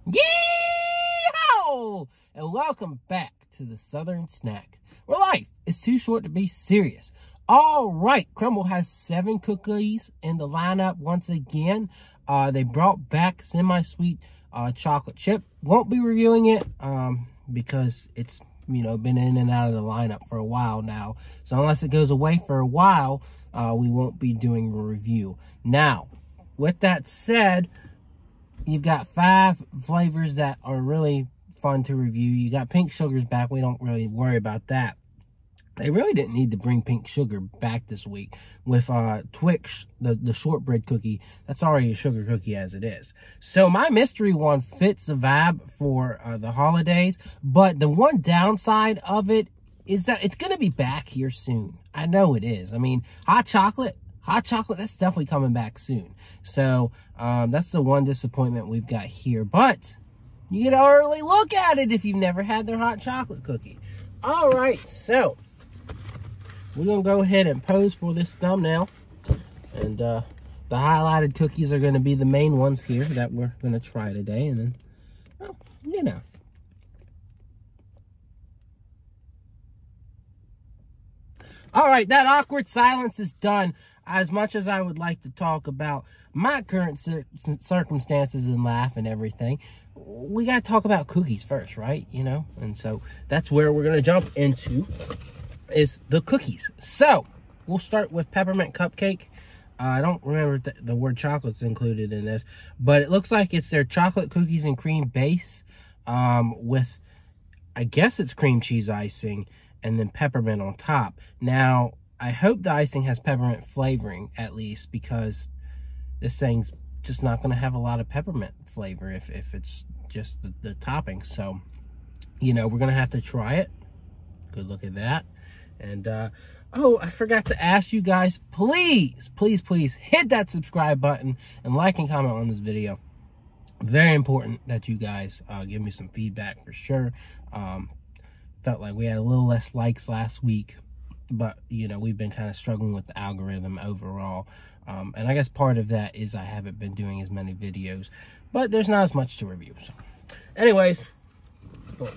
Yeehaw! And welcome back to the Southern Snack, where life is too short to be serious. All right, Crumbl has 7 cookies in the lineup once again. They brought back semi-sweet chocolate chip. Won't be reviewing it because it's, been in and out of the lineup for a while now. So unless it goes away for a while, we won't be doing a review. Now, with that said, you've got 5 flavors that are really fun to review. You got pink sugars back. We don't really worry about that. They really didn't need to bring pink sugar back this week with Twix, the shortbread cookie. That's already a sugar cookie as it is. So my mystery one fits the vibe for the holidays. But the one downside of it is that it's going to be back here soon. I know it is. I mean, hot chocolate, that's definitely coming back soon. So that's the one disappointment we've got here. But you get an early look at it if you've never had their hot chocolate cookie. All right, so we're going to go ahead and pose for this thumbnail. And the highlighted cookies are going to be the main ones here that we're going to try today. And then, well, All right, that awkward silence is done. As much as I would like to talk about my current circumstances in life and everything, we got to talk about cookies first, right? And so that's where we're going to jump into is the cookies. So we'll start with Peppermint Cupcake. I don't remember the word chocolate's included in this, but it looks like it's their chocolate cookies and cream base with, I guess it's cream cheese icing and then peppermint on top. Now, I hope the icing has peppermint flavoring at least, because this thing's just not going to have a lot of peppermint flavor if it's just the topping. So, we're going to have to try it. Good look at that. And, oh, I forgot to ask you guys, please hit that subscribe button and like and comment on this video. Very important that you guys give me some feedback for sure. Felt like we had a little less likes last week, but, we've been kind of struggling with the algorithm overall. And I guess part of that is I haven't been doing as many videos, but there's not as much to review. So, anyways, we'll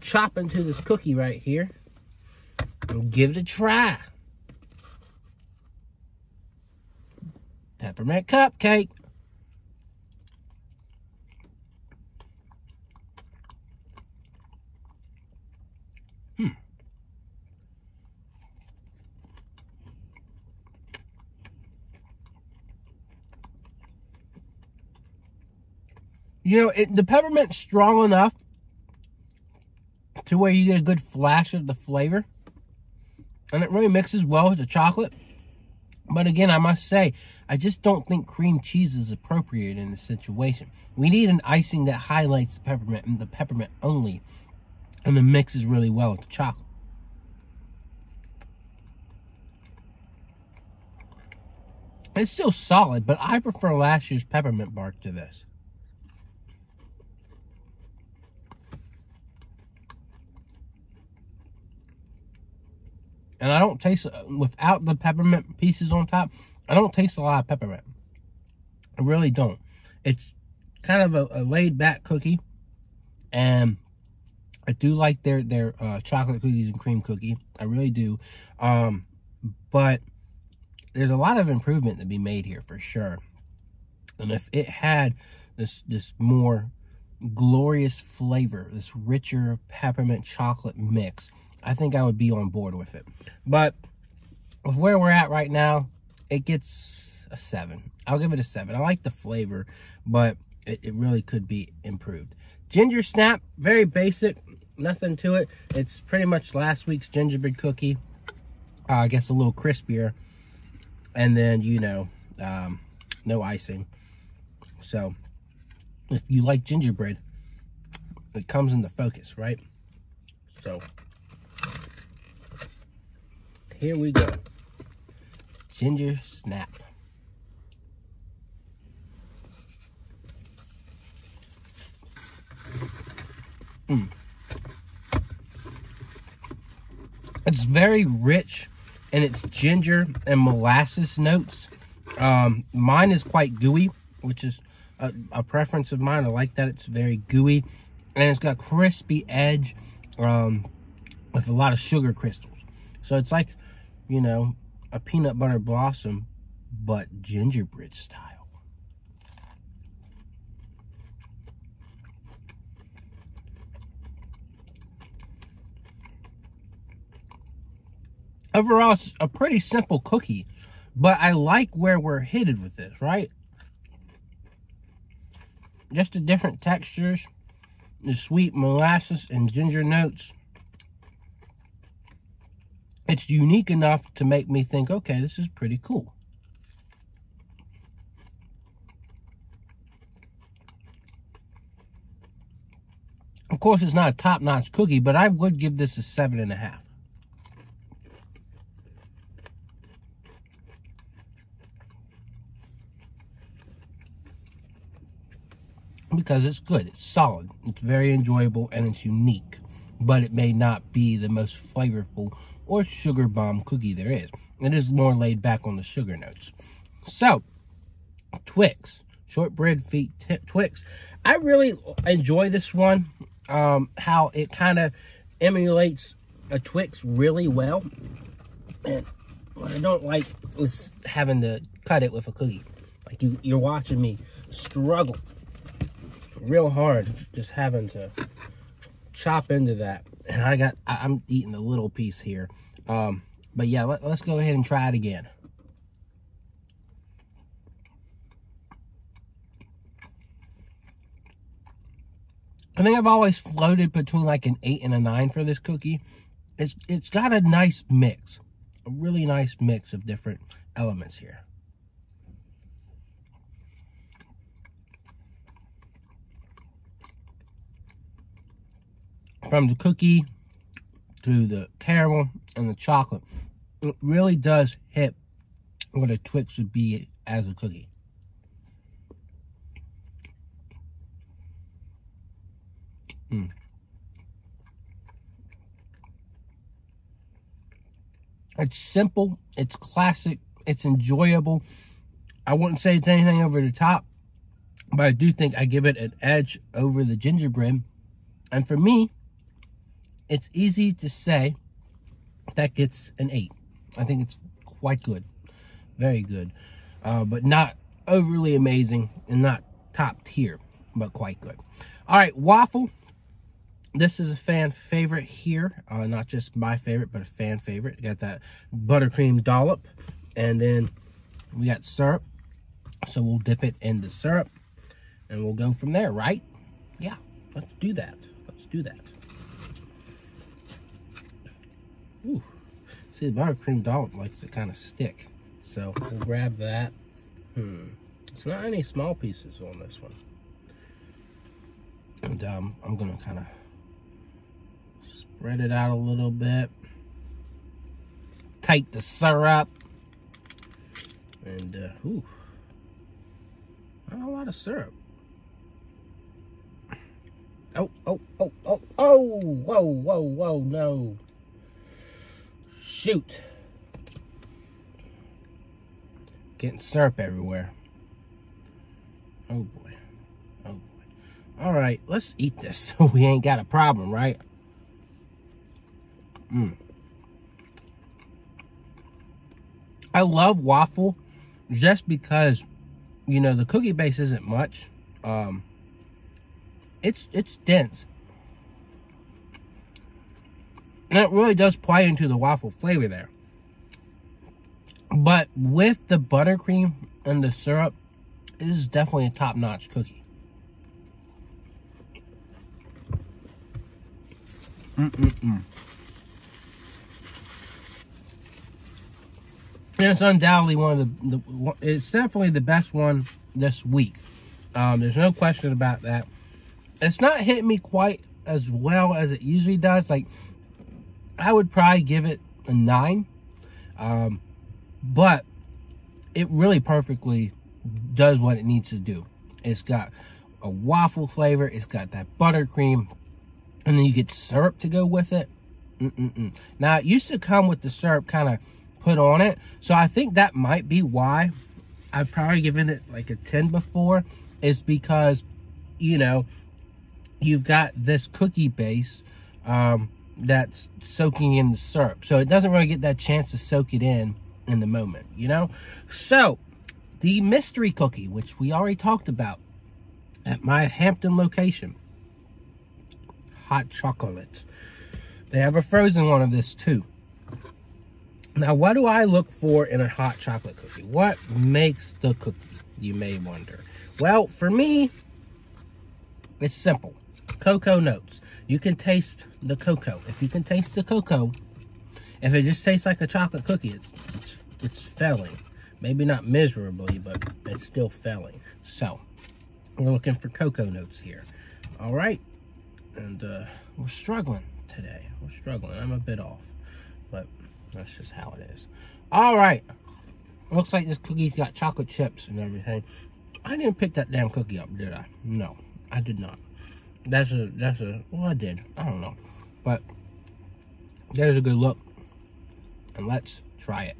chop into this cookie right here and give it a try. Peppermint Cupcake. The peppermint's strong enough to where you get a good flash of the flavor. And it really mixes well with the chocolate. But again, I must say, I just don't think cream cheese is appropriate in this situation. We need an icing that highlights the peppermint and the peppermint only. And then mixes really well with the chocolate. It's still solid, but I prefer last year's peppermint bark to this. And I don't taste, without the peppermint pieces on top, I don't taste a lot of peppermint. I really don't. It's kind of a laid-back cookie. And I do like their chocolate cookies and cream cookie. I really do. But there's a lot of improvement to be made here for sure. And if it had this more glorious flavor, this richer peppermint chocolate mix, I think I would be on board with it. But with where we're at right now, it gets a 7. I'll give it a 7. I like the flavor, but it really could be improved. Gingersnap, very basic, nothing to it. It's pretty much last week's gingerbread cookie. I guess a little crispier. And then, no icing. So, if you like gingerbread, it comes into focus, right? So, here we go. Gingersnap. It's very rich in its ginger and molasses notes. Mine is quite gooey, which is a preference of mine. I like that it's very gooey, and it's got crispy edge with a lot of sugar crystals. So it's like, you know, a peanut butter blossom, but gingerbread style. Overall, it's a pretty simple cookie, but I like where we're headed with this, right? Just the different textures, the sweet molasses and ginger notes. It's unique enough to make me think, okay, this is pretty cool. Of course, it's not a top-notch cookie, but I would give this a 7.5. Because it's good, it's solid, it's very enjoyable, and it's unique. But it may not be the most flavorful or sugar bomb cookie there is. It is more laid back on the sugar notes. So, Twix, shortbread feet Twix. I really enjoy this one. How it kind of emulates a Twix really well. And what I don't like is having to cut it with a cookie. Like you're watching me struggle real hard, just having to chop into that. And I'm eating a little piece here. But yeah, let's go ahead and try it again. I think I've always floated between like an 8 and a 9 for this cookie. It's got a nice mix, a really nice mix of different elements here. From the cookie to the caramel and the chocolate, it really does hit what a Twix would be as a cookie. It's simple, it's classic, it's enjoyable. I wouldn't say it's anything over the top, but I do think I give it an edge over the gingerbread. And for me, it's easy to say that gets an 8. I think it's quite good. Very good. But not overly amazing and not top tier, but quite good. All right, Waffle. This is a fan favorite here. Not just my favorite, but a fan favorite. Got that buttercream dollop. And then we got syrup. So we'll dip it in the syrup. And we'll go from there, right? Yeah, let's do that. Let's do that. Ooh. See, the buttercream dollop likes to kind of stick. So we'll grab that. It's not any small pieces on this one. And I'm going to kind of spread it out a little bit. Take the syrup. And, ooh. Not a lot of syrup. Oh, whoa, no. Shoot. Getting syrup everywhere. Oh boy. Oh boy. All right, let's eat this so we ain't got a problem, right? I love Waffle just because, you know, the cookie base isn't much. It's dense. And it really does play into the waffle flavor there. But with the buttercream and the syrup, it is definitely a top-notch cookie. And it's undoubtedly one of it's definitely the best one this week. There's no question about that. It's not hitting me quite as well as it usually does. Like, I would probably give it a 9. But it really perfectly does what it needs to do. It's got a waffle flavor. It's got that buttercream. And then you get syrup to go with it. Now, it used to come with the syrup kind of put on it. So I think that might be why I've probably given it like a 10 before. is because, you know, you've got this cookie base that's soaking in the syrup. So it doesn't really get that chance to soak it in the moment, you know? So the mystery cookie, which we already talked about at my Hampton location, hot chocolate. They have a frozen one of this too. Now, what do I look for in a hot chocolate cookie? What makes the cookie, you may wonder? Well, for me, it's simple. Cocoa notes. You can taste the cocoa. If you can taste the cocoa, if it just tastes like a chocolate cookie, it's failing. Maybe not miserably, but it's still failing. So, we're looking for cocoa notes here. All right. And we're struggling today. We're struggling. I'm a bit off, but that's just how it is. All right. Looks like this cookie's got chocolate chips and everything. I didn't pick that damn cookie up, did I? No, I did not. Well, I did. I don't know. But there's a good look. And let's try it.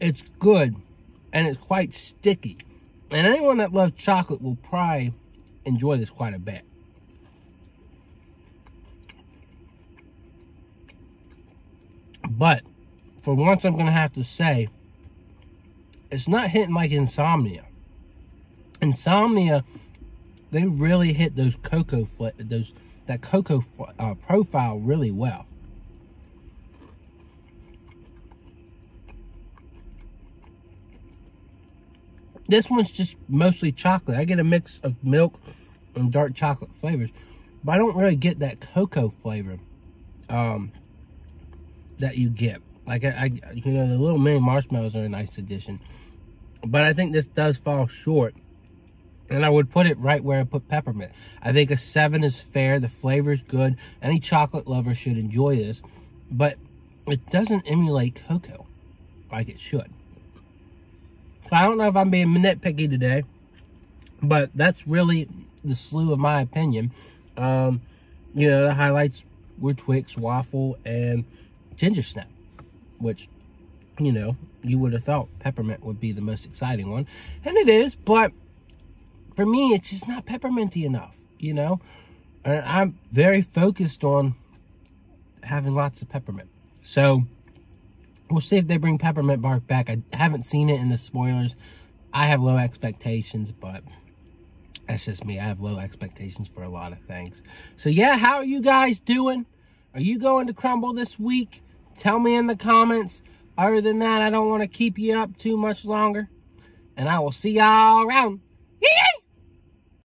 It's good, and it's quite sticky. And anyone that loves chocolate will probably enjoy this quite a bit. But, for once I'm going to have to say, it's not hitting like Insomnia. Insomnia, they really hit those cocoa profile really well. This one's just mostly chocolate. I get a mix of milk and dark chocolate flavors, but I don't really get that cocoa flavor that you get. Like, you know, the little mini marshmallows are a nice addition, but I think this does fall short, and I would put it right where I put peppermint. I think a 7 is fair. The flavor's good. Any chocolate lover should enjoy this, but it doesn't emulate cocoa like it should. So I don't know if I'm being nitpicky today, but that's really the slew of my opinion. You know, the highlights were Twix, Waffle, and Gingersnap, which, you know, you would have thought peppermint would be the most exciting one. And it is, but for me, it's just not pepperminty enough, you know? And I'm very focused on having lots of peppermint. So we'll see if they bring peppermint bark back. I haven't seen it in the spoilers. I have low expectations, but that's just me. I have low expectations for a lot of things. So yeah, how are you guys doing? Are you going to Crumbl this week? Tell me in the comments. Other than that, I don't want to keep you up too much longer. And I will see y'all around. Yay!